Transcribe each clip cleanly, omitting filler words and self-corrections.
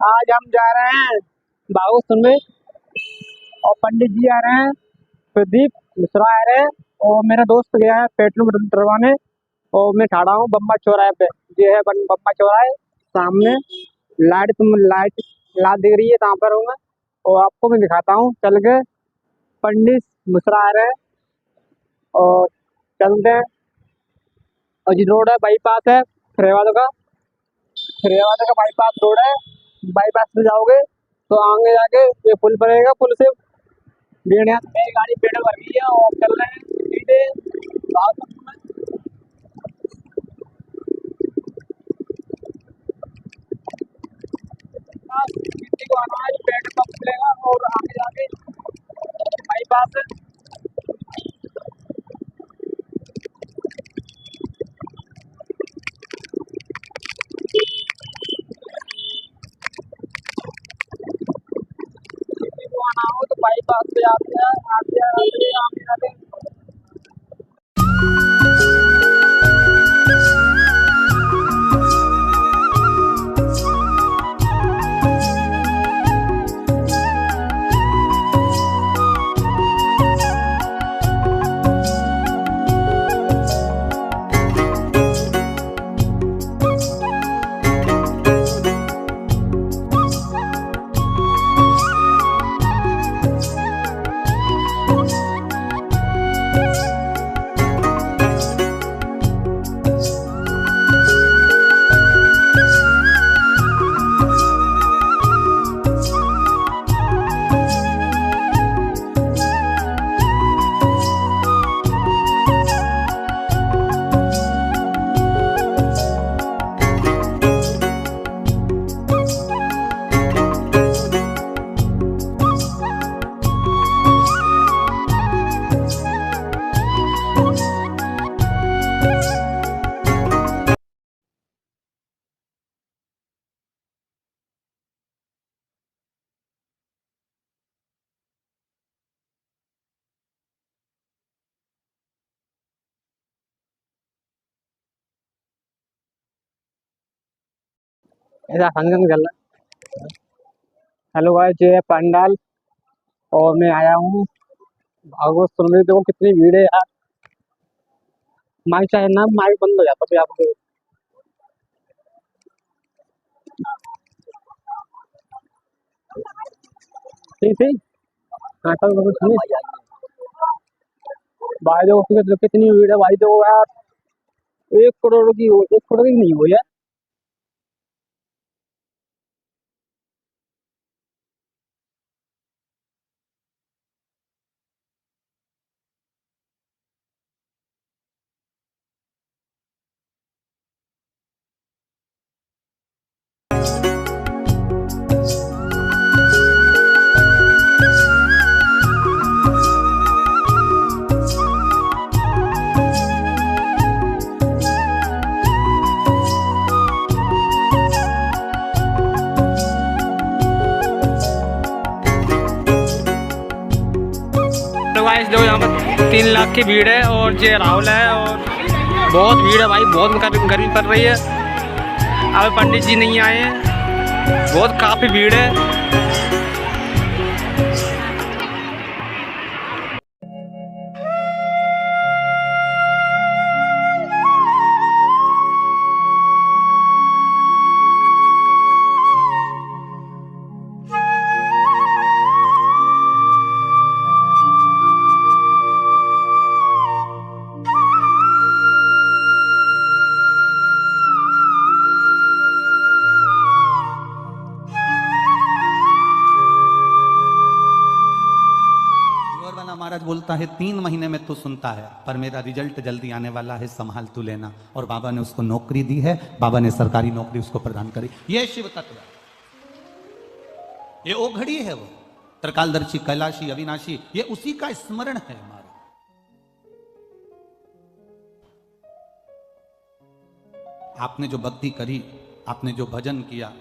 आज हम जा रहे हैं बागों में और पंडित जी आ रहे हैं। प्रदीप मिश्रा आ रहे हैं और मेरा दोस्त गया है पेट्रोल डलवाने। और मैं खड़ा हूँ बम्बा चौराहे पे। ये है बम्बा चौराहे सामने। लाइट लाइट दिख रही है, कहाँ पर हूँ मैं और आपको मैं दिखाता हूँ चल के। पंडित मिश्रा आ रहे हैं और चलते हैं। और जी रोड है, बाईपास है फरेवाद का बाईपास रोड है। बाईपास से जाओगे तो आगे जाके ये पुल पड़ेगा। पुल से मेरी गाड़ी पेट्रोल भर गई है और चल रहे हैं सीधे बागों में। किसी को आना है पेट्रोल पंप मिलेगा और आगे जाके बाईपास है। किसी को आना हो तो बाईपास पे आते हैं, आगे जाके ऐसा फंक्शन चल रहा है। हेलो गाइस, ये है पंडाल और मैं आया हूँ भागवत सुनने। देखो कितनी भीड़ है यार। माइक चाहे ना, माइक बंद हो जाता है आपको। ठीक ठीक। हाँ तब कुछ नहीं भाई। देखो कितनी भीड़ है भाई। देखो यार 1 करोड़ की हो, 1 करोड़ की नहीं हुई है। तो गाइस देखो यहाँ पर 3 लाख की भीड़ है और ये राहुल है और बहुत भीड़ है भाई। बहुत गर्मी पड़ रही है। अब पंडित जी नहीं आए हैं, बहुत काफ़ी भीड़ है। महाराज बोलता है 3 महीने में तू सुनता है, पर मेरा रिजल्ट जल्दी आने वाला है, संभाल तू लेना। और बाबा ने उसको नौकरी दी है, बाबा ने सरकारी नौकरी उसको प्रदान करी। ये शिव तत्व है, ये ओघड़ी है, वो त्रिकालदर्शी कैलाशी अविनाशी, ये उसी का स्मरण है हमारे। आपने जो भक्ति करी, आपने जो भजन किया,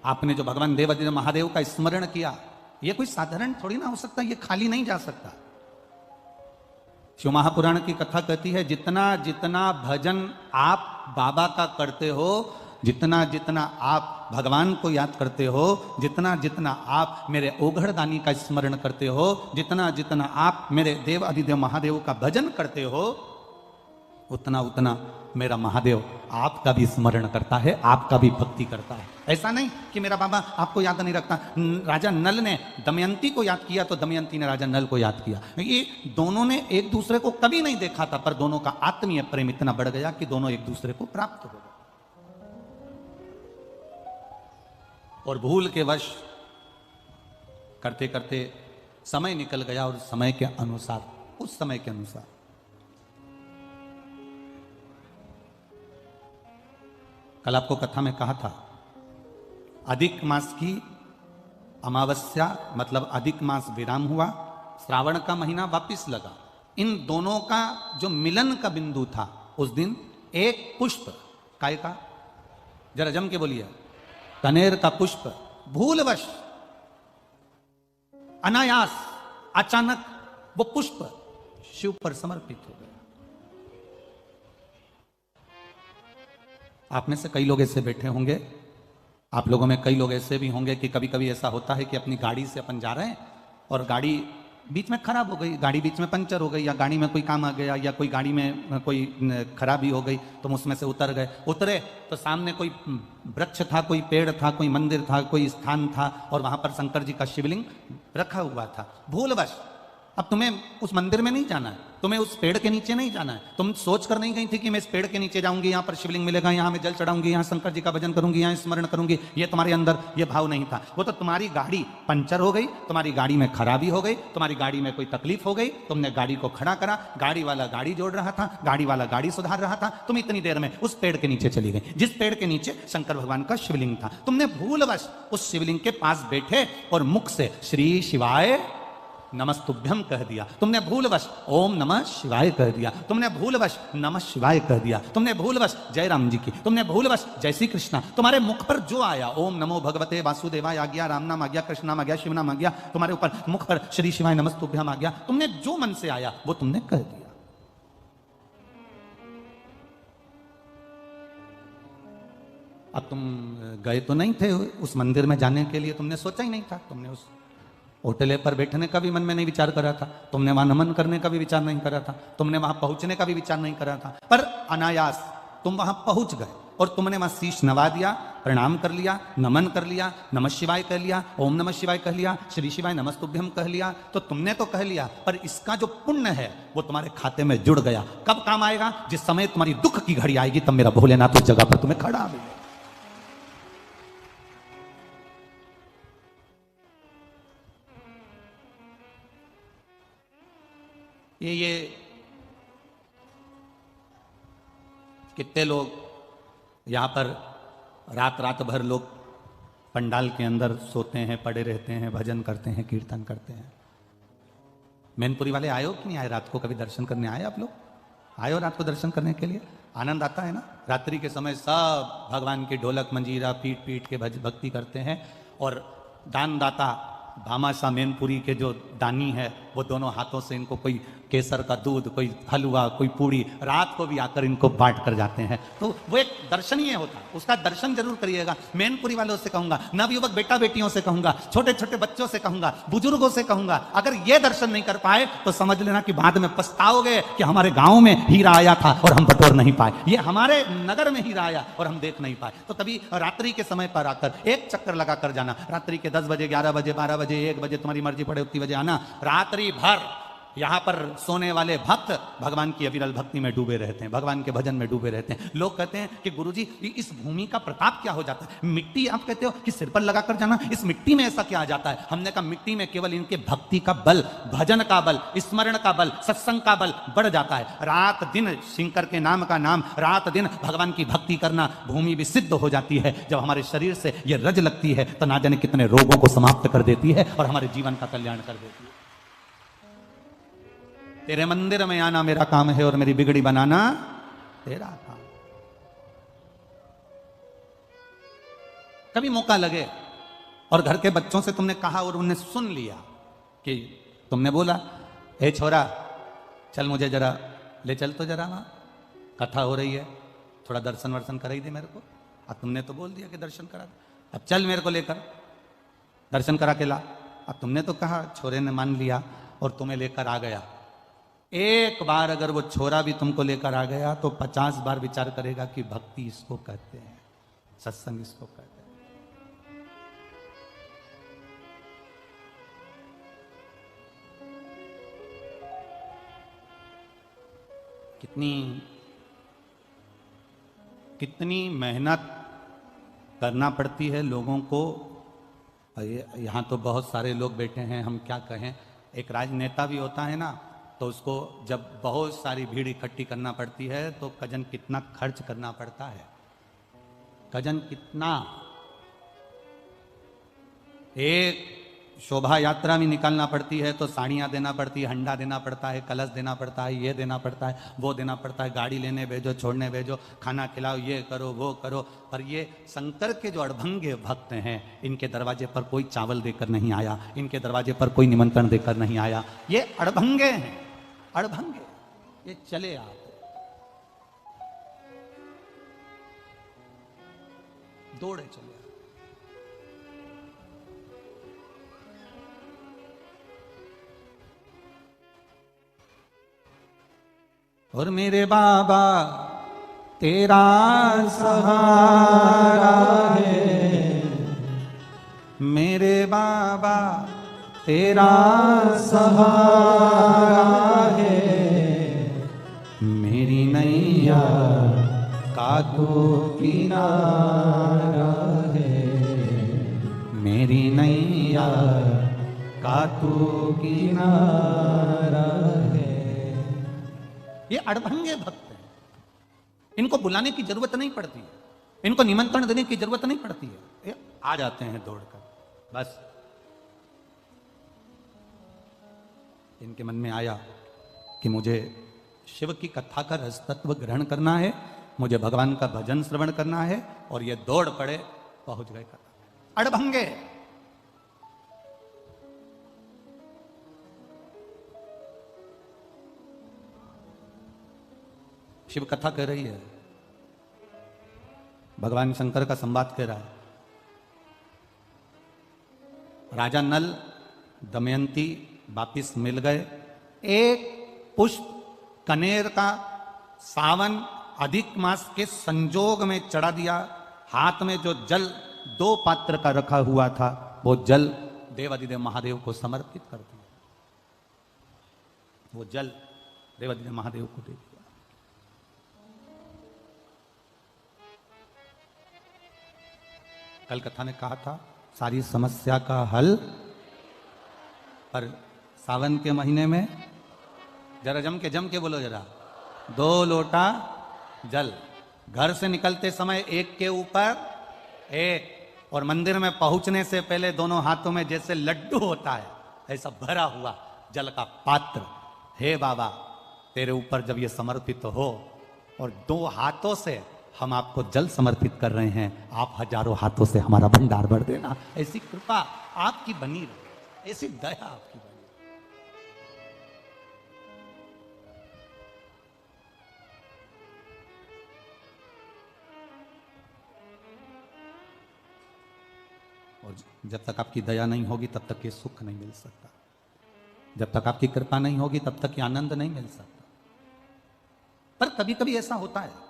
आपने जो भगवान देवाधिदेव महादेव का स्मरण किया, ये कोई साधारण थोड़ी ना हो सकता, ये खाली नहीं जा सकता। शिव महापुराण की कथा कहती है जितना जितना भजन आप बाबा का करते हो, जितना जितना आप भगवान को याद करते हो, जितना जितना आप मेरे ओघड़दानी का स्मरण करते हो, जितना जितना आप मेरे देव अधिदेव महादेव का भजन करते हो, उतना उतना मेरा महादेव आपका भी स्मरण करता है, आपका भी भक्ति करता है। ऐसा नहीं कि मेरा बाबा आपको याद नहीं रखता। राजा नल ने दमयंती को याद किया तो दमयंती ने राजा नल को याद किया। ये दोनों ने एक दूसरे को कभी नहीं देखा था, पर दोनों का आत्मीय प्रेम इतना बढ़ गया कि दोनों एक दूसरे को प्राप्त हो गए। और भूल के वश करते करते समय निकल गया, और समय के अनुसार, उस समय के अनुसार कल आपको कथा में कहा था, अधिक मास की अमावस्या मतलब अधिक मास विराम हुआ, श्रावण का महीना वापिस लगा। इन दोनों का जो मिलन का बिंदु था उस दिन एक पुष्प, काय का, जरा जम के बोलिए, कनेर का पुष्प भूलवश अनायास अचानक वो पुष्प शिव पर समर्पित हो गया। आप में से कई लोग ऐसे बैठे होंगे, आप लोगों में कई लोग ऐसे भी होंगे कि कभी कभी ऐसा होता है कि अपनी गाड़ी से अपन जा रहे हैं और गाड़ी बीच में खराब हो गई, गाड़ी बीच में पंचर हो गई, या गाड़ी में कोई काम आ गया, या कोई गाड़ी में कोई खराबी हो गई, तो हम उसमें से उतर गए। उतरे तो सामने कोई वृक्ष था, कोई पेड़ था, कोई मंदिर था, कोई स्थान था, और वहां पर शंकर जी का शिवलिंग रखा हुआ था। भूलवश अब तुम्हें उस मंदिर में नहीं जाना है, तुम्हें उस पेड़ के नीचे नहीं जाना है, तुम सोच कर नहीं गई थी कि मैं इस पेड़ के नीचे जाऊंगी, यहाँ पर शिवलिंग मिलेगा, यहाँ मैं जल चढ़ाऊंगी, यहाँ शंकर जी का भजन करूंगी, यहाँ स्मरण करूंगी। ये तुम्हारे अंदर ये भाव नहीं था। वो तो तुम्हारी गाड़ी पंचर हो गई, तुम्हारी गाड़ी में खराबी हो गई, तुम्हारी गाड़ी में कोई तकलीफ हो गई, तुमने गाड़ी को खड़ा करा, गाड़ी वाला गाड़ी जोड़ रहा था, गाड़ी वाला गाड़ी सुधार रहा था, तुम इतनी देर में उस पेड़ के नीचे चली गई जिस पेड़ के नीचे शंकर भगवान का शिवलिंग था। तुमने भूलवश उस शिवलिंग के पास बैठे और मुख से श्री शिवाय नमस्तुभ्यम कह दिया, तुमने भूलवश ओम नमः शिवाय कह दिया, तुमने भूलवश नमः शिवाय कह दिया, तुमने भूलवश जय राम जी की, तुमने भूलवश जय श्री कृष्णा, तुम्हारे मुख पर जो आया, ओम नमो भगवते वासुदेवाय आ गया, राम नाम आ गया, कृष्ण नाम आ गया, शिव नाम आ गया, तुम्हारे ऊपर मुख पर श्री शिवाय नमस्तुभ्यम आ गया, तुमने जो मन से आया वो तुमने कह दिया। अब तुम गए तो नहीं थे उस मंदिर में जाने के लिए, तुमने सोचा ही नहीं था, तुमने उस होटल पर बैठने का भी मन में नहीं विचार करा था, तुमने वहां नमन करने का भी विचार नहीं करा था, तुमने वहां पहुंचने का भी विचार नहीं करा था, पर अनायास तुम वहां पहुंच गए और तुमने वहां शीश नवा दिया, प्रणाम कर लिया, नमन कर लिया, नमः शिवाय कह लिया, ओम नमः शिवाय कह लिया, श्री शिवाय नमस्तुभ्यम कह लिया। तो तुमने तो कह लिया, पर इसका जो पुण्य है वो तुम्हारे खाते में जुड़ गया। कब काम आएगा? जिस समय तुम्हारी दुख की घड़ी आएगी, तब मेरा भोलेनाथ उस जगह पर तुम्हें खड़ा मिलेगा। ये कितने लोग यहाँ पर रात रात भर लोग पंडाल के अंदर सोते हैं, पड़े रहते हैं, भजन करते हैं, कीर्तन करते हैं। मैनपुरी वाले आए हो कि नहीं आए? रात को कभी दर्शन करने आए आप लोग? आए हो रात को दर्शन करने के लिए? आनंद आता है ना? रात्रि के समय सब भगवान की ढोलक मंजीरा पीट पीट के भक्ति करते हैं, और दानदाता भामाशाह मैनपुरी के जो दानी है वो दोनों हाथों से इनको कोई केसर का दूध, कोई हलवा, कोई पूड़ी रात को भी आकर इनको बांट कर जाते हैं। तो वो एक दर्शनीय होता है, उसका दर्शन जरूर करिएगा। मैनपुरी वालों से कहूंगा, नवयुवक बेटा बेटियों से कहूंगा, छोटे छोटे बच्चों से कहूंगा, बुजुर्गों से कहूंगा, अगर ये दर्शन नहीं कर पाए तो समझ लेना कि बाद में पछताओगे कि हमारे गांव में हीरा आया था और हम बटोर नहीं पाए, ये हमारे नगर में हीरा आया और हम देख नहीं पाए। तो तभी रात्रि के समय पर आकर एक चक्कर लगा कर जाना। रात्रि के 10 बजे, 11 बजे, 12 बजे, 1 बजे, तुम्हारी मर्जी पड़े उतनी बजे आना। रात्रि भर यहाँ पर सोने वाले भक्त भगवान की अविरल भक्ति में डूबे रहते हैं, भगवान के भजन में डूबे रहते हैं। लोग कहते हैं कि गुरुजी इस भूमि का प्रताप क्या हो जाता है? मिट्टी आप कहते हो कि सिर पर लगाकर जाना, इस मिट्टी में ऐसा क्या आ जाता है? हमने कहा मिट्टी में केवल इनके भक्ति का बल, भजन का बल, स्मरण का बल, सत्संग का बल बढ़ जाता है। रात दिन शंकर के नाम का नाम, रात दिन भगवान की भक्ति करना, भूमि भी सिद्ध हो जाती है। जब हमारे शरीर से ये रज लगती है तो ना जाने कितने रोगों को समाप्त कर देती है और हमारे जीवन का कल्याण कर देती है। तेरे मंदिर में आना मेरा काम है और मेरी बिगड़ी बनाना तेरा काम। कभी मौका लगे और घर के बच्चों से तुमने कहा और उन्हें सुन लिया कि तुमने बोला, ए छोरा चल मुझे जरा ले चल, तो जरा वहां कथा हो रही है, थोड़ा दर्शन वर्शन कराई दे मेरे को। अब तुमने तो बोल दिया कि दर्शन करा दे, अब चल मेरे को लेकर दर्शन करा के ला। अब तुमने तो कहा, छोरे ने मान लिया और तुम्हें लेकर आ गया। एक बार अगर वो छोरा भी तुमको लेकर आ गया तो 50 बार विचार करेगा कि भक्ति इसको कहते हैं, सत्संग इसको कहते हैं। कितनी मेहनत करना पड़ती है लोगों को। यहाँ तो बहुत सारे लोग बैठे हैं, हम क्या कहें। एक राजनेता भी होता है ना, तो उसको जब बहुत सारी भीड़ इकट्ठी करना पड़ती है तो कजन कितना खर्च करना पड़ता है, कजन कितना। एक शोभा यात्रा भी निकालना पड़ती है तो साड़ियाँ देना पड़ती है, हंडा देना पड़ता है, कलश देना पड़ता है, ये देना पड़ता है, वो देना पड़ता है, गाड़ी लेने भेजो, छोड़ने भेजो, खाना खिलाओ, ये करो वो करो। पर ये शंकर के जो अड़भंगे भक्त हैं, इनके दरवाजे पर कोई चावल देकर नहीं आया, इनके दरवाजे पर कोई निमंत्रण देकर नहीं आया। ये अड़भंगे हैं, अड़भंगे, ये चले आप दौड़े चले। और मेरे बाबा तेरा सहारा है, मेरे बाबा तेरा सहारा है, मेरी नैया का तू किनारा है, मेरी नैया का तू किनारा है। ये अड़भंगे भक्त हैं, इनको बुलाने की जरूरत नहीं पड़ती है, इनको निमंत्रण देने की जरूरत नहीं पड़ती है, ये आ जाते हैं दौड़कर। बस इनके मन में आया कि मुझे शिव की कथा का रसतत्व ग्रहण करना है, मुझे भगवान का भजन श्रवण करना है, और ये दौड़ पड़े, पहुंच गए कथा। अड़भंगे। शिव कथा कह रही है, भगवान शंकर का संवाद कह रहा है। राजा नल दमयंती वापिस मिल गए। एक पुष्प कनेर का सावन अधिक मास के संजोग में चढ़ा दिया। हाथ में जो जल 2 पात्र का रखा हुआ था, वो जल देवाधिदेव महादेव को समर्पित कर दिया। वो जल देवाधिदेव महादेव को दे दिया। कल कथा ने कहा था सारी समस्या का हल, पर सावन के महीने में जरा जम के बोलो जरा, 2 लोटा जल, घर से निकलते समय एक के ऊपर एक, और मंदिर में पहुंचने से पहले दोनों हाथों में जैसे लड्डू होता है ऐसा भरा हुआ जल का पात्र। हे बाबा, तेरे ऊपर जब ये समर्पित हो और 2 हाथों से हम आपको जल समर्पित कर रहे हैं, आप हजारों हाथों से हमारा भंडार भर देना। ऐसी कृपा आपकी बनी रहे, ऐसी दया आपकी बनी। और जब तक आपकी दया नहीं होगी तब तक ये सुख नहीं मिल सकता, जब तक आपकी कृपा नहीं होगी तब तक ये आनंद नहीं मिल सकता। पर कभी कभी ऐसा होता है,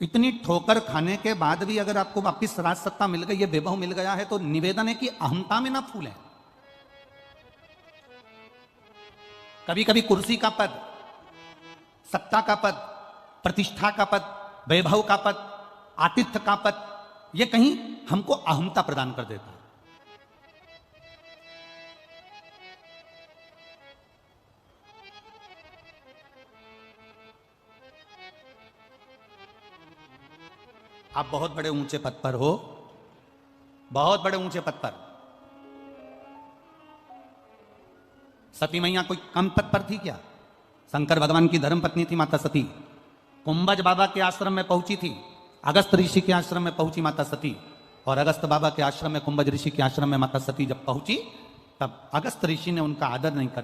इतनी ठोकर खाने के बाद भी अगर आपको वापिस राज सत्ता मिल गई, ये वैभव मिल गया है, तो निवेदन है कि अहंता में ना फूलें। कभी कभी कुर्सी का पद, सत्ता का पद, प्रतिष्ठा का पद, वैभव का पद, आतिथ्य का पद, ये कहीं हमको अहंता प्रदान कर देता है। आप बहुत बड़े ऊंचे पद पर हो, बहुत बड़े ऊंचे पद पर। सती मैया कोई कम पद पर थी क्या? शंकर भगवान की धर्म पत्नी थी माता सती। कुंभज बाबा के आश्रम में पहुंची थी, अगस्त ऋषि के आश्रम में पहुंची माता सती, और अगस्त बाबा के आश्रम में, कुंभज ऋषि के आश्रम में माता सती जब पहुंची, तब अगस्त ऋषि ने उनका आदर नहीं कर